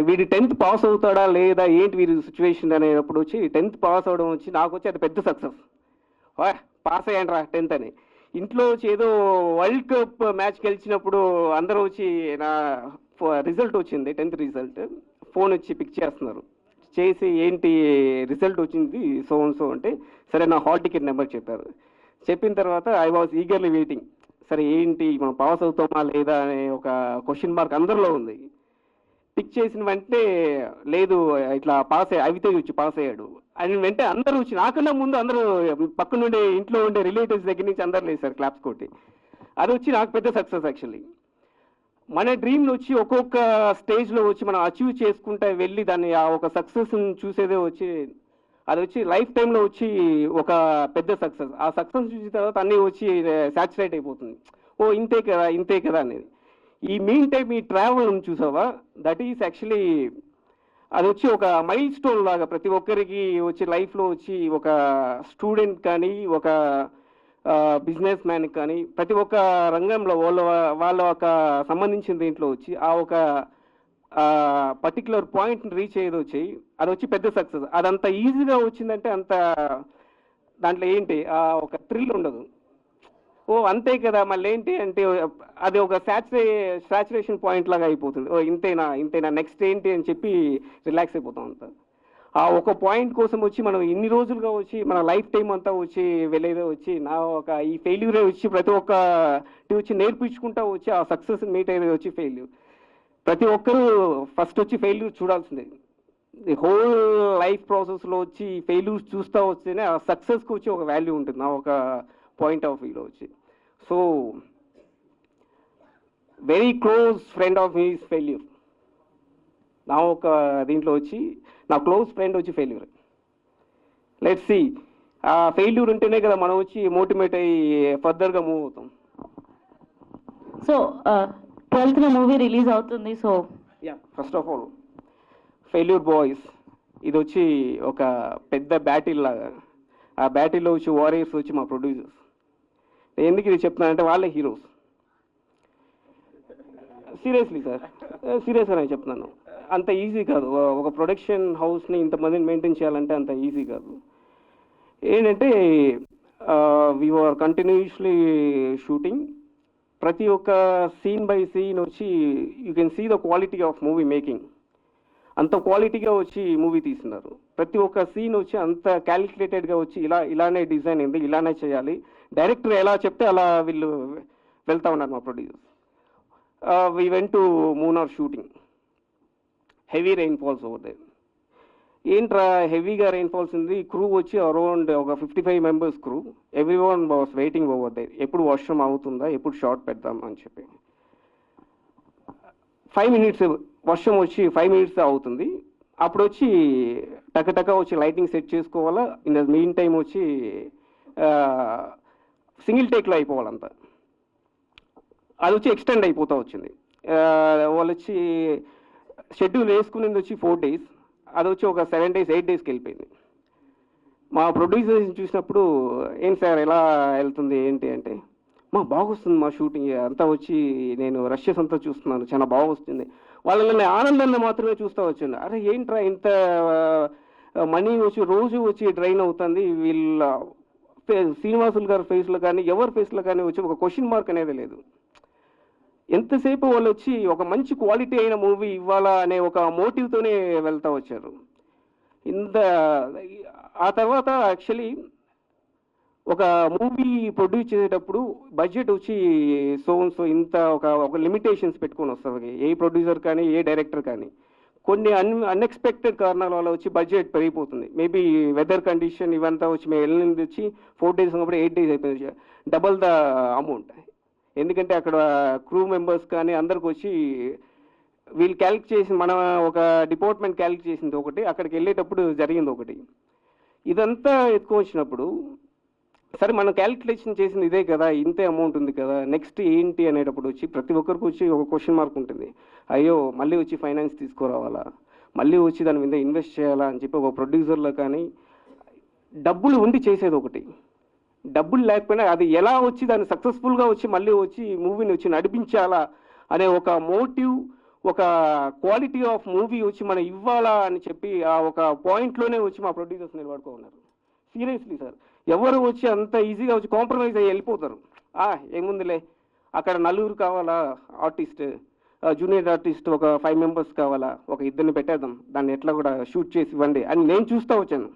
వీడి 10th పాస్ అవుతాడా లేదా ఏంటి వీడి సిచ్యువేషన్ అనేటప్పుడు వచ్చి 10th పాస్ అవడం వచ్చి నాకు వచ్చి అది పెద్ద సక్సెస్. పాస్ అయ్యాను రా 10th అని. ఇంట్లో వచ్చి ఏదో వరల్డ్ కప్ మ్యాచ్ గెలిచినప్పుడు అందరూ వచ్చి నా రిజల్ట్ వచ్చింది 10th రిజల్ట్, ఫోన్ వచ్చి పిక్ చేస్తున్నారు, చేసి ఏంటి రిజల్ట్ వచ్చింది సో అంటే సరే నా హాల్ టికెట్ నెంబర్ చెప్పారు. చెప్పిన తర్వాత ఐ వాజ్ ఈగర్లీ వెయిటింగ్, సరే ఏంటి మనం పాస్ అవుతామా లేదా అనే ఒక క్వశ్చన్ మార్క్ అందరిలో ఉంది. పిక్ చేసిన వెంటనే లేదు ఇట్లా అవితేజ్ వచ్చి పాస్ అయ్యాడు అని వెంటనే అందరూ వచ్చి నాకన్నా ముందు అందరూ పక్కనుండే ఇంట్లో ఉండే రిలేటివ్స్ దగ్గర నుంచి అందరూ లేసారు క్లాప్స్ కొట్టి. అది వచ్చి నాకు పెద్ద సక్సెస్ యాక్చువల్లీ. మన డ్రీమ్ని వచ్చి ఒక్కొక్క స్టేజ్లో వచ్చి మనం అచీవ్ చేసుకుంటా వెళ్ళి దాన్ని ఆ ఒక సక్సెస్ చూసేదే వచ్చి అది వచ్చి లైఫ్ టైంలో వచ్చి ఒక పెద్ద సక్సెస్. ఆ సక్సెస్ చూసిన తర్వాత అన్నీ వచ్చి సాటిస్ఫైడ్ అయిపోతుంది, ఓ ఇంతే కదా అనేది. ఈ మీన్ టైం ఈ ట్రావెల్ చూసావా, దట్ ఈస్ యాక్చువల్లీ అది వచ్చి ఒక మైల్ స్టోన్ లాగా ప్రతి ఒక్కరికి వచ్చి లైఫ్లో వచ్చి ఒక స్టూడెంట్ కానీ ఒక బిజినెస్ మ్యాన్ కానీ ప్రతి ఒక్క రంగంలో వాళ్ళ ఒక సంబంధించిన దీంట్లో వచ్చి ఆ ఒక పర్టికులర్ పాయింట్ని రీచ్ అయ్యేది వచ్చి అది వచ్చి పెద్ద సక్సెస్. అదంత ఈజీగా వచ్చిందంటే అంత దాంట్లో ఏంటి ఒక థ్రిల్ ఉండదు. ఓ అంతే కదా మళ్ళీ ఏంటి అంటే అది ఒక సాచురేషన్ పాయింట్ లాగా అయిపోతుంది, ఓ ఇంతేనా నెక్స్ట్ ఏంటి అని చెప్పి రిలాక్స్ అయిపోతాం అంతా. ఆ ఒక పాయింట్ కోసం వచ్చి మనం ఇన్ని రోజులుగా వచ్చి మన లైఫ్ టైం అంతా వచ్చి వెళ్ళేదే వచ్చి నా ఒక ఈ ఫెయిల్యూరే వచ్చి ప్రతి ఒక్కటి వచ్చి నేర్పించుకుంటా వచ్చి ఆ సక్సెస్ మీట్ అయ్యేది వచ్చి ఫెయిల్యూర్. ప్రతి ఒక్కరూ ఫస్ట్ వచ్చి ఫెయిల్యూర్ చూడాల్సిందే. ది హోల్ లైఫ్ ప్రాసెస్లో వచ్చి ఫెయిల్యూర్స్ చూస్తూ వస్తేనే ఆ సక్సెస్కి వచ్చి ఒక వాల్యూ ఉంటుంది నా ఒక పాయింట్ ఆఫ్ వ్యూలో వచ్చి. So very close friend of he's failure. నా ఒక దీంట్లో వచ్చి నా క్లోజ్ ఫ్రెండ్ వచ్చి ఫెయిల్యూర్. లెట్స్ సి, ఆ ఫెయిల్యూర్ ఉంటేనే కదా మనం వచ్చి మోటివేట్ అయ్యి ఫర్దర్గా మూవ్ అవుతాం. సో 12th మూవీ రిలీజ్ అవుతుంది. So first of all failure boys ఇది వచ్చి ఒక పెద్ద బ్యాటిల్ లాగా. ఆ బ్యాటిల్లో వచ్చి వారియర్స్ వచ్చి మా ప్రొడ్యూసర్స్. ఎందుకు ఇది చెప్తున్నానంటే వాళ్ళే హీరోస్. సీరియస్లీ సార్, సీరియస్గా నేను చెప్తున్నాను. అంత ఈజీ కాదు ఒక ప్రొడక్షన్ హౌస్ని ఇంతమందిని మెయింటైన్ చేయాలంటే, అంత ఈజీ కాదు. ఏంటంటే వీ ఆర్ కంటిన్యూస్లీ షూటింగ్. ప్రతి ఒక్క సీన్ బై సీన్ వచ్చి you can see the quality of movie making. అంత క్వాలిటీగా వచ్చి మూవీ తీస్తున్నారు. ప్రతి ఒక్క సీన్ వచ్చి అంత క్యాలిక్యులేటెడ్గా వచ్చి ఇలానే డిజైన్ అయింది, ఇలానే చేయాలి, డైరెక్టర్ ఎలా చెప్తే అలా వీళ్ళు వెళ్తా ఉన్నారు మా producers. We went to Munnar shooting. Heavy rain falls over there. ఏంట్రా హెవీగా రెయిన్ ఫాల్స్ ఉంది. క్రూ వచ్చి అరౌండ్ ఒక 55 members crew. Every one was waiting over there. ఎప్పుడు వర్షం అవుతుందా, ఎప్పుడు షార్ట్ పెడదాం అని చెప్పి. 5 minutes వర్షం వచ్చి 5 minutes అవుతుంది. అప్పుడు వచ్చి టక వచ్చి లైటింగ్ సెట్ చేసుకోవాలా. ఇన్ ద మీన్ టైం వచ్చి సింగిల్ టేక్లో అయిపోవాలంతా. అది వచ్చి ఎక్స్టెండ్ అయిపోతూ వచ్చింది. వాళ్ళు వచ్చి షెడ్యూల్ వేసుకునేది వచ్చి 4 days. అది వచ్చి ఒక 7 days 8 daysకి వెళ్ళిపోయింది. మా ప్రొడ్యూసర్స్ చూసినప్పుడు ఏం సార్ ఎలా వెళ్తుంది ఏంటి అంటే, బాగొస్తుంది మా షూటింగ్ అంతా వచ్చి నేను రష్యస్ అంతా చూస్తున్నాను, చాలా బాగా వస్తుంది. వాళ్ళని ఆనందాన్ని మాత్రమే చూస్తూ వచ్చింది. అరే ఏంట్రా ఇంత మనీ వచ్చి రోజు వచ్చి డ్రైన్ అవుతుంది. వీళ్ళ శ్రీనివాసులు గారి ఫేస్లో కానీ ఎవరి ఫేస్లో కానీ వచ్చి ఒక క్వశ్చన్ మార్క్ అనేది లేదు. ఎంతసేపు వాళ్ళు వచ్చి ఒక మంచి క్వాలిటీ అయిన మూవీ ఇవ్వాలా అనే ఒక మోటివ్తోనే వెళ్తూ వచ్చారు. ఆ తర్వాత యాక్చువల్లీ ఒక మూవీ ప్రొడ్యూస్ చేసేటప్పుడు బడ్జెట్ వచ్చి సో ఇంత ఒక లిమిటేషన్స్ పెట్టుకొని వస్తారు ఏ ప్రొడ్యూసర్ కానీ ఏ డైరెక్టర్ కానీ. కొన్ని అన్ఎక్స్పెక్టెడ్ కారణాల వల్ల వచ్చి బడ్జెట్ పెరిగిపోతుంది. మేబీ వెదర్ కండిషన్ ఇవంతా వచ్చి మేము వెళ్ళింది వచ్చి 4 days ఉన్నప్పుడు 8 days అయిపోయింది. Double the amount. ఎందుకంటే అక్కడ క్రూ మెంబర్స్ కానీ అందరికి వచ్చి వీళ్ళు క్యాలిక్యులేట్ చేసి మన ఒక డిపార్ట్మెంట్ క్యాలిక్యులేట్ చేసింది ఒకటి, అక్కడికి వెళ్ళేటప్పుడు జరిగింది ఒకటి. ఇదంతా ఎత్తుకొచ్చినప్పుడు సరే మనం క్యాలిక్యులేషన్ చేసింది ఇదే కదా, ఇంతే అమౌంట్ ఉంది కదా, నెక్స్ట్ ఏంటి అనేటప్పుడు వచ్చి ప్రతి ఒక్కరికి వచ్చి ఒక క్వశ్చన్ మార్క్ ఉంటుంది. అయ్యో మళ్ళీ వచ్చి ఫైనాన్స్ తీసుకురావాలా, మళ్ళీ వచ్చి దాని మీద ఇన్వెస్ట్ చేయాలా అని చెప్పి ఒక ప్రొడ్యూసర్లో కానీ డబ్బులు ఉండి చేసేది ఒకటి, డబ్బులు లేకపోయినా అది ఎలా వచ్చి దాన్ని సక్సెస్ఫుల్గా వచ్చి మళ్ళీ వచ్చి మూవీని వచ్చి నడిపించాలా అనే ఒక మోటివ్, ఒక క్వాలిటీ ఆఫ్ మూవీ వచ్చి మనం ఇవ్వాలా అని చెప్పి ఆ ఒక పాయింట్లోనే వచ్చి మా ప్రొడ్యూసర్స్ నిలబడుకో ఉన్నారు. సీరియస్లీ సార్, ఎవరు వచ్చి అంత ఈజీగా వచ్చి కాంప్రమైజ్ అయ్యి వెళ్ళిపోతారు. ఏముందిలే అక్కడ 4 కావాలా ఆర్టిస్ట్, జూనియర్ ఆర్టిస్ట్ ఒక 5 members కావాలా, ఒక 2 పెట్టేద్దాం, దాన్ని ఎట్లా కూడా షూట్ చేసి ఇవ్వండి అని నేను చూస్తూ వచ్చాను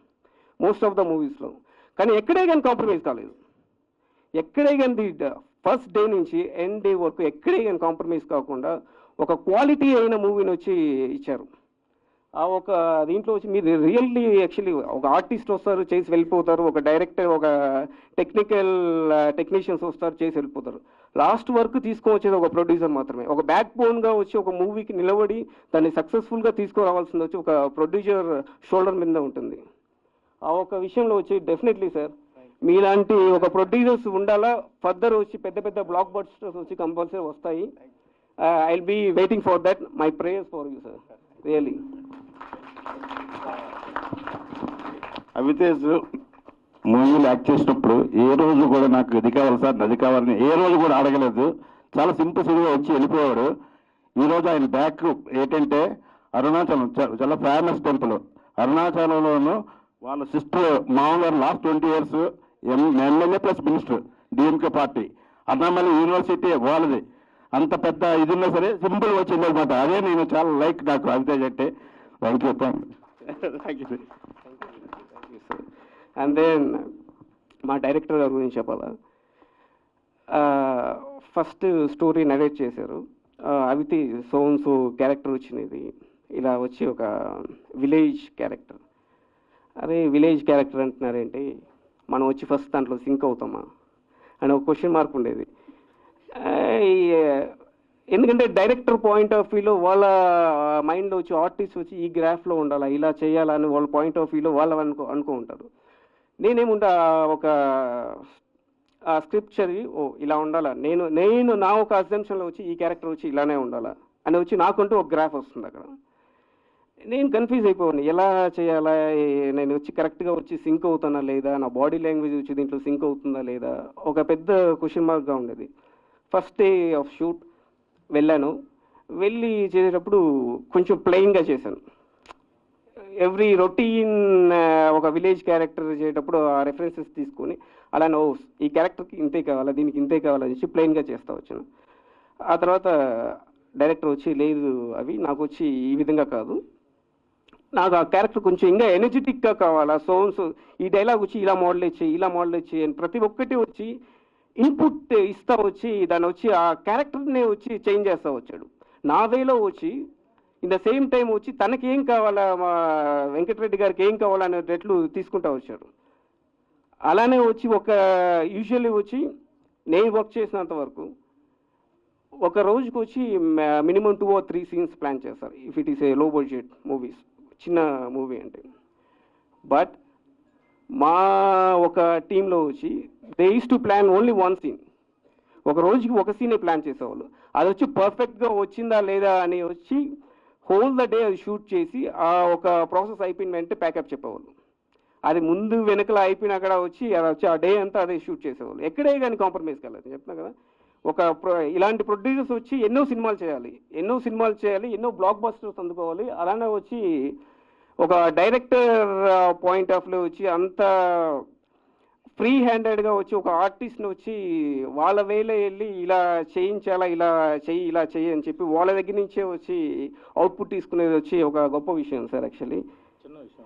మోస్ట్ ఆఫ్ ద మూవీస్లో. కానీ ఎక్కడే కానీ కాంప్రమైజ్ కాలేదు. ఎక్కడే కానీ ఫస్ట్ డే నుంచి ఎండ్ డే వరకు ఎక్కడే కానీ కాంప్రమైజ్ కాకుండా ఒక క్వాలిటీ అయిన మూవీని వచ్చి ఇచ్చారు. ఆ ఒక దీంట్లో వచ్చి మీరు రియల్లీ యాక్చువల్లీ ఒక ఆర్టిస్ట్ వస్తారు చేసి వెళ్ళిపోతారు, ఒక డైరెక్టర్ ఒక టెక్నీషియన్స్ వస్తారు చేసి వెళ్ళిపోతారు. లాస్ట్ వరకు తీసుకువచ్చేది ఒక ప్రొడ్యూసర్ మాత్రమే. ఒక బ్యాక్ బోన్గా వచ్చి ఒక మూవీకి నిలబడి దాన్ని సక్సెస్ఫుల్గా తీసుకురావాల్సింది వచ్చి ఒక ప్రొడ్యూసర్ షోల్డర్ మీద ఉంటుంది. ఆ ఒక విషయంలో వచ్చి డెఫినెట్లీ సార్ మీలాంటి ఒక ప్రొడ్యూసర్స్ ఉండాలా. ఫర్దర్ వచ్చి పెద్ద పెద్ద బ్లాక్ బస్టర్స్ వచ్చి కంపల్సరీ వస్తాయి. I will be waiting for that. My prayers for you sir, really. అవితేజ్ మూవీలు యాక్ట్ చేసినప్పుడు ఏ రోజు కూడా నాకు ఇది కావాలి సార్ అది కావాలని ఏ రోజు కూడా అడగలేదు. చాలా సింపుల్గా వచ్చి వెళ్ళిపోయాడు. ఈరోజు ఆయన బ్యాక్ ఏంటంటే అరుణాచలం చాలా ఫేమస్ టెంపుల్. అరుణాచలంలోనూ వాళ్ళ సిస్టర్ మామగారు last 20 years MLA plus minister DMK party. Annamalai university వాళ్ళది. అంత పెద్ద ఇది ఉన్నా సరే సింపుల్ వచ్చింది అనమాట. అదే నేను చాలా లైక్ నాకు అవితేజ్ అంటే. Thank you. అండ్ దెన్ మా డైరెక్టర్ గారి గురించి చెప్పాలా. ఫస్ట్ స్టోరీ నరేట్ చేశారు. అవితి సోన్స్ క్యారెక్టర్ వచ్చినది. ఇలా వచ్చి ఒక విలేజ్ క్యారెక్టర్. అరే విలేజ్ క్యారెక్టర్ అంటున్నారేంటి, మనం వచ్చి ఫస్ట్ దాంట్లో సింక్ అవుతామా అని ఒక క్వశ్చన్ మార్క్ ఉండేది. ఎందుకంటే డైరెక్టర్ పాయింట్ ఆఫ్ వ్యూలో వాళ్ళ మైండ్లో వచ్చి ఆర్టిస్ట్ వచ్చి ఈ గ్రాఫ్లో ఉండాలా, ఇలా చేయాలని వాళ్ళ పాయింట్ ఆఫ్ వ్యూలో వాళ్ళు అనుకో ఉంటారు. నేనేముంటా ఒక స్క్రిప్ట్ చదివి ఓ ఇలా ఉండాలా, నేను నా ఒక అజంప్షన్లో వచ్చి ఈ క్యారెక్టర్ వచ్చి ఇలానే ఉండాలా అని వచ్చి నాకంటూ ఒక గ్రాఫ్ వస్తుంది. అక్కడ నేను కన్ఫ్యూజ్ అయిపోయాను, ఎలా చేయాలా, నేను వచ్చి కరెక్ట్గా వచ్చి సింక్ అవుతానా లేదా, నా బాడీ లాంగ్వేజ్ వచ్చి దీంట్లో సింక్ అవుతుందా లేదా, ఒక పెద్ద క్వశ్చన్ మార్క్గా ఉండేది. ఫస్ట్ డే ఆఫ్ షూట్ వెళ్ళి చేసేటప్పుడు కొంచెం ప్లెయిన్గా చేశాను. ఎవ్రీ రొటీన్ ఒక విలేజ్ క్యారెక్టర్ చేసేటప్పుడు ఆ రెఫరెన్సెస్ తీసుకొని అలానే ఈ క్యారెక్టర్కి ఇంతే కావాలా, దీనికి ఇంతే కావాలని చెప్పి ప్లెయిన్గా చేస్తూ వచ్చాను. ఆ తర్వాత డైరెక్టర్ వచ్చి లేదు అవి నాకు వచ్చి ఈ విధంగా కాదు, నాకు ఆ క్యారెక్టర్ కొంచెం ఇంకా ఎనర్జెటిక్గా కావాలా, సో ఈ డైలాగ్ వచ్చి ఇలా మోడలేట్ చేయి అని ప్రతి ఒక్కటి వచ్చి ఇన్పుట్ ఇస్తా వచ్చి దాన్ని వచ్చి ఆ క్యారెక్టర్నే వచ్చి చేంజ్ చేస్తూ వచ్చాడు. నా వేలో వచ్చి ఇన్ ద సేమ్ టైం వచ్చి తనకి ఏం కావాలా, మా వెంకటరెడ్డి గారికి ఏం కావాలా అనే రేట్లు తీసుకుంటూ వచ్చాడు. అలానే వచ్చి ఒక యూజువల్లీ వచ్చి నేను వర్క్ చేసినంత వరకు ఒక రోజుకి వచ్చి మినిమం 2 or 3 సీన్స్ ప్లాన్ చేస్తారు if it is a low budget movies, చిన్న మూవీ అంటే. బట్ మా ఒక టీంలో వచ్చి they use to plan only 1 scene. ఒక రోజుకి ఒక సీనే ప్లాన్ చేసేవాళ్ళు. అది వచ్చి పర్ఫెక్ట్గా వచ్చిందా లేదా అని వచ్చి హోల్ ద డే అది షూట్ చేసి ఆ ఒక ప్రాసెస్ అయిపోయిన వెంటనే ప్యాకప్ చెప్పేవాళ్ళు. అది ముందు వెనకల అయిపోయిన అక్కడ వచ్చి అది వచ్చి ఆ డే అంతా అదే షూట్ చేసేవాళ్ళు. ఎక్కడే కానీ కాంప్రమైజ్ కాలేదు. చెప్తున్నా కదా, ఇలాంటి ప్రొడ్యూసర్స్ వచ్చి ఎన్నో సినిమాలు చేయాలి, ఎన్నో బ్లాక్ బస్టర్స్ అందుకోవాలి. అలానే వచ్చి ఒక డైరెక్టర్ పాయింట్ ఆఫ్ వ్యూ వచ్చి అంత ఫ్రీ హ్యాండెడ్గా వచ్చి ఒక ఆర్టిస్ట్ని వచ్చి వాళ్ళ వేలో వెళ్ళి ఇలా చేయించాలా, ఇలా చెయ్యి అని చెప్పి వాళ్ళ దగ్గర నుంచే వచ్చి అవుట్పుట్ తీసుకునేది వచ్చి ఒక గొప్ప విషయం సార్. యాక్చువల్లీ చిన్న విషయం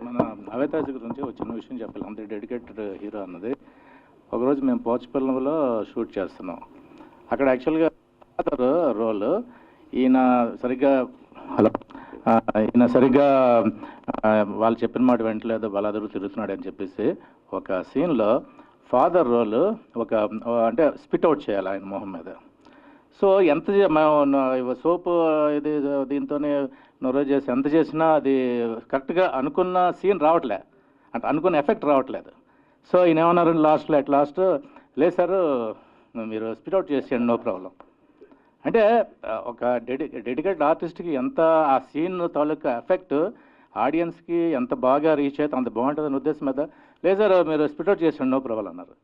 మన అవేతాజ్ గురించి ఒక చిన్న విషయం చెప్పాలి. అంత డెడికేటెడ్ హీరో అన్నది. ఒకరోజు మేము పోచపల్లిలో షూట్ చేస్తున్నాం. అక్కడ యాక్చువల్గా ఫాదర్ రోల్ ఈయన సరిగ్గా వాళ్ళు చెప్పిన మాట వెంటలేదు, బలాదురు తిరుగుతున్నాడు అని చెప్పేసి ఒక సీన్లో ఫాదర్ రోల్ అంటే స్పిట్ అవుట్ చేయాలి ఆయన మొహం మీద. సో ఎంత సోపు ఇది దీంతోనే నొర చేసి ఎంత చేసినా అది కరెక్ట్గా అనుకున్న సీన్ రావట్లే, అంటే అనుకున్న ఎఫెక్ట్ రావట్లేదు. సో ఈయన ఏమన్నారు లాస్ట్ లేదు సార్ మీరు స్పిట్ అవుట్ చేసేయండి, నో ప్రాబ్లం. అంటే ఒక డెడికేటెడ్ ఆర్టిస్ట్కి ఎంత ఆ సీన్ తాలూకా ఎఫెక్ట్ ఆడియన్స్కి ఎంత బాగా రీచ్ అయితే అంత బాగుంటుందని ఉద్దేశం మీద లేదు సార్ మీరు స్పిట్ అవుట్ చేసేయండి, నో ప్రాబ్లం అన్నారు.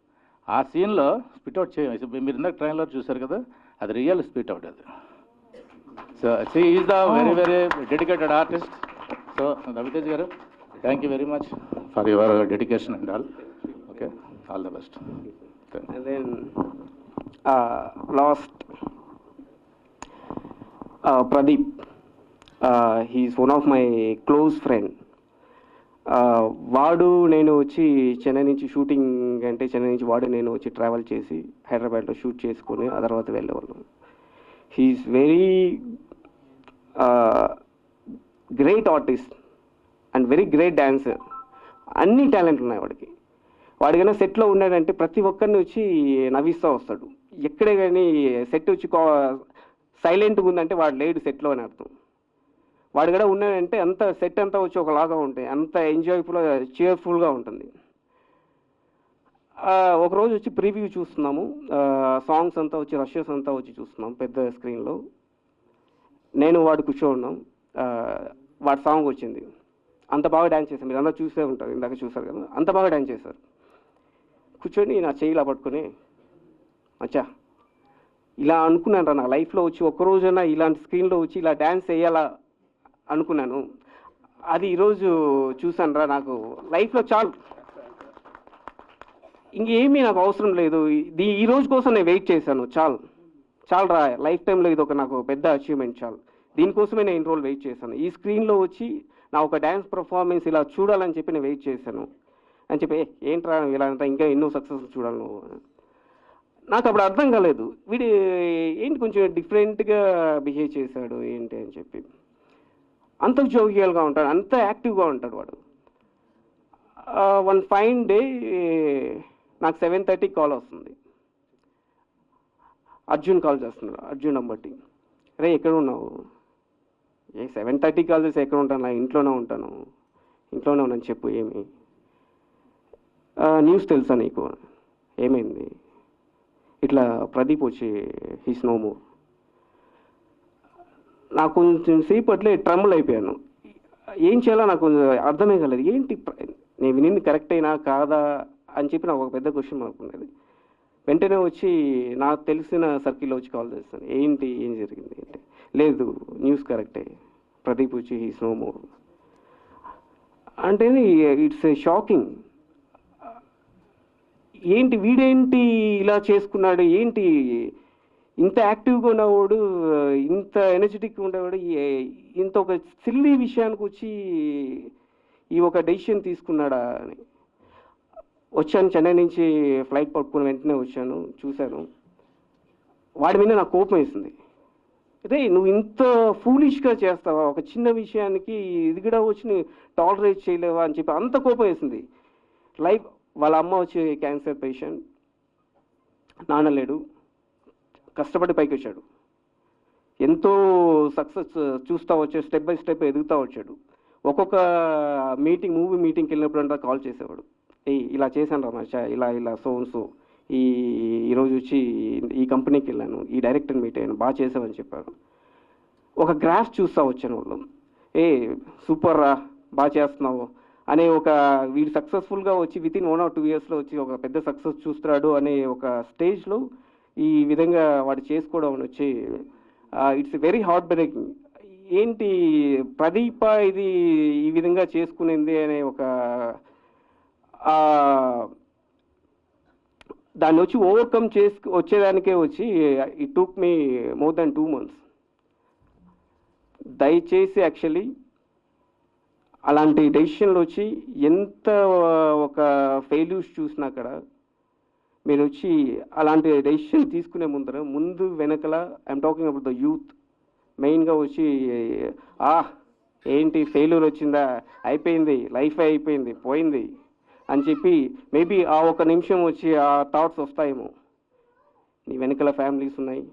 ఆ సీన్లో స్పిట్ అవుట్ మీరు ఇందాక ట్రైన్లో చూశారు కదా, అది రియల్ స్పిట్ అవుట్ అది. So is the very very dedicated artist. So Ravi Teja garu, thank you very much for your dedication and all. Okay, all the best. And then last Pradeep, he's one of my close friend. వాడు నేను వచ్చి చెన్నై నుంచి shooting అంటే చెన్నై నుంచి వాడు నేను వచ్చి travel చేసి హైదరాబాద్లో షూట్ చేసుకొని ఆ తర్వాత వెళ్ళేవాళ్ళం. He is very great artist and very great dancer. అన్ని టాలెంట్ ఉన్నాయి వాడికి. వాడికైనా సెట్లో ఉన్నాడంటే ప్రతి ఒక్కరిని వచ్చి నవ్విస్తూ వస్తాడు. ఎక్కడే కానీ సెట్ వచ్చి సైలెంట్గా ఉందంటే వాడు లేడు సెట్లో అని అర్థం. వాడు కూడా ఉన్నాడంటే అంత సెట్ అంతా వచ్చి ఒకలాగా ఉంటాయి, అంత cheerfulగా ఉంటుంది. ఒకరోజు వచ్చి ప్రీవ్యూ చూస్తున్నాము, సాంగ్స్ అంతా వచ్చి రషెస్ అంతా వచ్చి చూస్తున్నాం పెద్ద స్క్రీన్లో. నేను వాడు కూర్చోన్నాం, వాడి సాంగ్ వచ్చింది. అంత బాగా డ్యాన్స్ చేశారు, మీరు అందరూ చూసే ఉంటారు, ఇందాక చూసారు కదా, అంత బాగా డ్యాన్స్ చేశారు. కూర్చొని నా చెయ్యిలా పట్టుకొని అచ్చా ఇలా అనుకున్నాను రా, నా లైఫ్లో వచ్చి ఒక్కరోజైనా ఇలాంటి స్క్రీన్లో వచ్చి ఇలా డ్యాన్స్ వేయాలా అనుకున్నాను. అది ఈరోజు చూసాను రా, నాకు లైఫ్లో ఇంకేమీ నాకు అవసరం లేదు, ఈ రోజు కోసం నేను వెయిట్ చేశాను, చాలు రా, లైఫ్ టైంలో ఇది ఒక నాకు పెద్ద అచీవ్మెంట్, దీనికోసమే నేను ఇన్ని రోజులు వెయిట్ చేశాను. ఈ స్క్రీన్లో వచ్చి నా ఒక డ్యాన్స్ పర్ఫార్మెన్స్ ఇలా చూడాలని చెప్పి నేను వెయిట్ చేశాను అని చెప్పి, ఏంట్రా ఇలా అంతా ఇంకా ఎన్నో సక్సెస్ చూడాలి నువ్వు. నాకు అప్పుడు అర్థం కాలేదు, వీడు ఏంటి కొంచెం డిఫరెంట్గా బిహేవ్ చేశాడు ఏంటి అని చెప్పి. అంత జోవియల్గా ఉంటాడు, అంత యాక్టివ్గా ఉంటాడు వాడు. వన్ ఫైన్ డే నాకు 7:30 కాల్ వస్తుంది. అర్జున్ కాల్ చేస్తున్నాడు, అర్జున్ నంబర్టి. రే ఎక్కడ ఉన్నావు? 7:30 కాల్ చేసి ఎక్కడ ఉంటాను? ఇంట్లోనే ఉంటాను. ఇంట్లోనే ఉన్నాను, చెప్పు ఏమి? న్యూస్ తెలుసా నీకు? ఏమైంది? ఇట్లా ప్రదీప్ వచ్చి హీస్ నో మోర్. నాకు కొంచెం సేపు అట్లే ట్రమ్బుల్ అయిపోయాను. ఏం చేయాలో నాకు అర్థమే కాలేదు. ఏంటి నేను వినింది కరెక్ట్ అయినా కాదా అని చెప్పి నాకు ఒక పెద్ద క్వశ్చన్ అనుకునేది. వెంటనే వచ్చి నాకు తెలిసిన సర్కిల్లో వచ్చి కాల్ చేస్తాను. ఏంటి, ఏం జరిగింది అంటే, లేదు న్యూస్ కరెక్టే, ప్రదీప్ వచ్చి హీస్ నో మోర్ అంటే ఇట్స్ ఏ షాకింగ్. ఏంటి వీడేంటి ఇలా చేసుకున్నాడు, ఏంటి ఇంత యాక్టివ్గా ఉన్నవాడు, ఇంత ఎనర్జెటిక్గా ఉండేవాడు ఇంత ఒక సిల్లీ విషయానికి వచ్చి ఈ ఒక డెసిషన్ తీసుకున్నాడా అని. వచ్చాను, చెన్నై నుంచి ఫ్లైట్ పట్టుకుని వెంటనే వచ్చాను, చూశాను. వాడి మీద నాకు కోపం వేసింది. అదే నువ్వు ఇంత ఫూలిష్గా చేస్తావా, ఒక చిన్న విషయానికి ఇది కూడా వచ్చి నువ్వు టాలరేట్ చేయలేవా అని చెప్పి అంత కోపం వేసింది. లైఫ్ వాళ్ళ అమ్మ వచ్చి క్యాన్సర్ పేషెంట్, నాన్న లేడు, కష్టపడి పైకి వచ్చాడు. ఎంతో సక్సెస్ చూస్తూ వచ్చాడు, స్టెప్ బై స్టెప్ ఎదుగుతూ వచ్చాడు. ఒక్కొక్క మూవీ మీటింగ్కి వెళ్ళినప్పుడు అంతా కాల్ చేసేవాడు. ఇలా చేశాను రమేష్, ఇలా సో ఈరోజు వచ్చి ఈ కంపెనీకి వెళ్ళాను, ఈ డైరెక్టర్ని మీట్ అయ్యాను, బాగా చేసావని చెప్పారు. ఒక గ్రాఫ్ చూస్తూ వచ్చాను వాళ్ళు, సూపర్ రా, బాగా చేస్తున్నావు అనే ఒక వీడు సక్సెస్ఫుల్గా వచ్చి వితిన్ 1 or 2 yearsలో వచ్చి ఒక పెద్ద సక్సెస్ చూస్తున్నాడు అనే ఒక స్టేజ్లో ఈ విధంగా వాడు చేసుకోవడం వచ్చి ఇట్స్ వెరీ హార్ట్ బ్రేకింగ్. ఏంటి ప్రదీప ఇది ఈ విధంగా చేసుకునేది అనే ఒక దాన్ని వచ్చి ఓవర్కమ్ వచ్చేదానికే వచ్చి it took me more than 2 months. దయచేసి యాక్చువల్లీ అలాంటి డెసిషన్లు వచ్చి ఎంత ఒక ఫెయిల్యూర్స్ చూసినా అక్కడ మీరు వచ్చి అలాంటి డెసిషన్ తీసుకునే ముందు వెనకల I'm talking about the youth మెయిన్గా వచ్చి ఏంటి ఫెయిల్యూర్ వచ్చిందా, అయిపోయింది, లైఫ్ అయిపోయింది, పోయింది అని చెప్పి మేబీ ఆ ఒక నిమిషం వచ్చి ఆ థాట్స్ వస్తాయేమో. నీ వెనకల ఫ్యామిలీస్ ఉన్నాయి,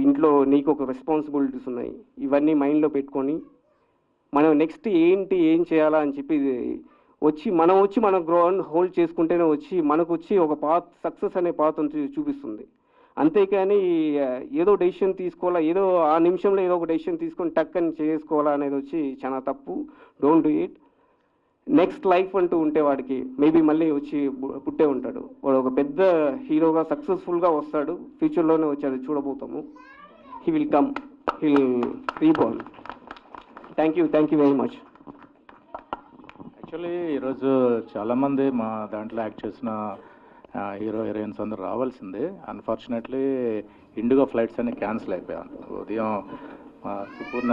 ఇంట్లో నీకు ఒక రెస్పాన్సిబిలిటీస్ ఉన్నాయి, ఇవన్నీ మైండ్లో పెట్టుకొని మనం నెక్స్ట్ ఏం చేయాలా అని చెప్పి మన గ్రౌండ్ హోల్డ్ చేసుకుంటేనే వచ్చి మనకు వచ్చి ఒక పాత్ సక్సెస్ అనే పాత్ చూపిస్తుంది. అంతేకాని ఏదో డెసిషన్ తీసుకోవాలా, ఏదో ఆ నిమిషంలో ఏదో ఒక డెసిషన్ తీసుకొని టక్ అని చేసుకోవాలా అనేది వచ్చి చాలా తప్పు. Don't do it. Next life అంటూ ఉంటే వాడికి మేబీ మళ్ళీ వచ్చి పుట్టే ఉంటాడు, వాడు ఒక పెద్ద హీరోగా సక్సెస్ఫుల్గా వస్తాడు, ఫ్యూచర్లోనే వచ్చి అది చూడబోతాము. He will come, he will reborn. Thank you very much. Actually ఈరోజు చాలామంది మా దాంట్లో యాక్ట్ చేసిన హీరోయిన్స్ అందరూ రావాల్సిందే. అన్ఫార్చునేట్లీ ఇండిగో ఫ్లైట్స్ అన్ని క్యాన్సిల్ అయిపోయాను. ఉదయం సుపర్ణ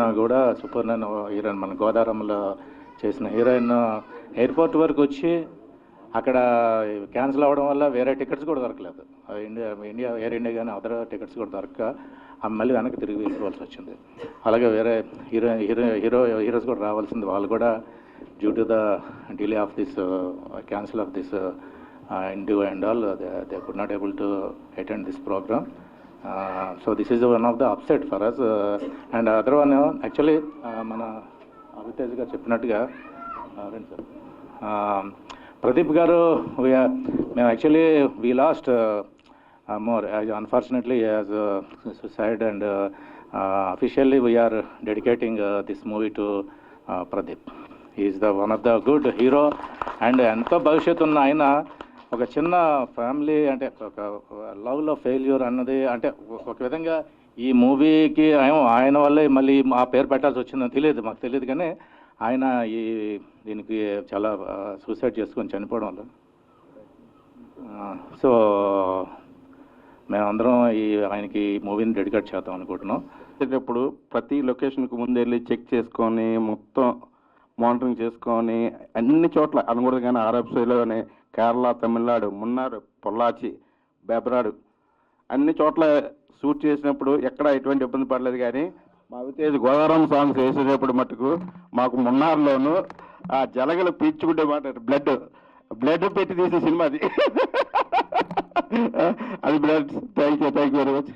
హీరోయిన్ మన గోదావరంలో చేసిన హీరోయిన్ ఎయిర్పోర్ట్ వరకు వచ్చి అక్కడ క్యాన్సిల్ అవ్వడం వల్ల వేరే టికెట్స్ కూడా దొరకలేదు. ఎయిర్ ఇండియా కానీ అదర్ టికెట్స్ కూడా దొరక్క మళ్ళీ వెనక్కి తిరిగి వెళ్ళిపోవాల్సి వచ్చింది. అలాగే వేరే హీరోస్ కూడా రావాల్సింది, వాళ్ళు కూడా due to the delay of this cancel of this Indigo and all, they could not able to attend this program. So this is one of the upset for us. And other one, actually, mana Avitej garu cheppinattuga Pradeep garu, we lost more. Unfortunately, he has suicide, and officially we are dedicating this movie to Pradeep. He is one of the good hero, and ento bhavishyattu unna ayina ఒక చిన్న family అంటే ఒక లవ్లో failure అన్నది అంటే ఒక విధంగా ఈ మూవీకి ఆయన వల్లే మళ్ళీ ఆ పేరు పెట్టాల్సి వచ్చిందని మాకు తెలియదు, కానీ ఆయన దీనికి చాలా సూసైడ్ చేసుకొని చనిపోవడం వల్ల సో మేమందరం ఆయనకి ఈ మూవీని డెడికేట్ చేద్దాం అనుకుంటున్నాం. వచ్చేటప్పుడు ప్రతి లొకేషన్కి ముందు వెళ్ళి చెక్ చేసుకొని మొత్తం మానిటరింగ్ చేసుకొని అన్ని చోట్ల అనకూడదు, కానీ ఆర్ఎఫ్సీలోనే కేరళ, తమిళనాడు, మున్నార్, పొల్లాచి, బెబ్రాడు అన్ని చోట్ల షూట్ చేసినప్పుడు ఎక్కడ ఎటువంటి ఇబ్బంది పడలేదు. కానీ మా వితేజ్ గోదావరం సాంగ్స్ వేసేటప్పుడు మటుకు మాకు మున్నార్లోను ఆ జలగలు పీల్చుకుంటే మాట బ్లడ్ పెట్టి తీసే సినిమా అది blood. Thank you very much.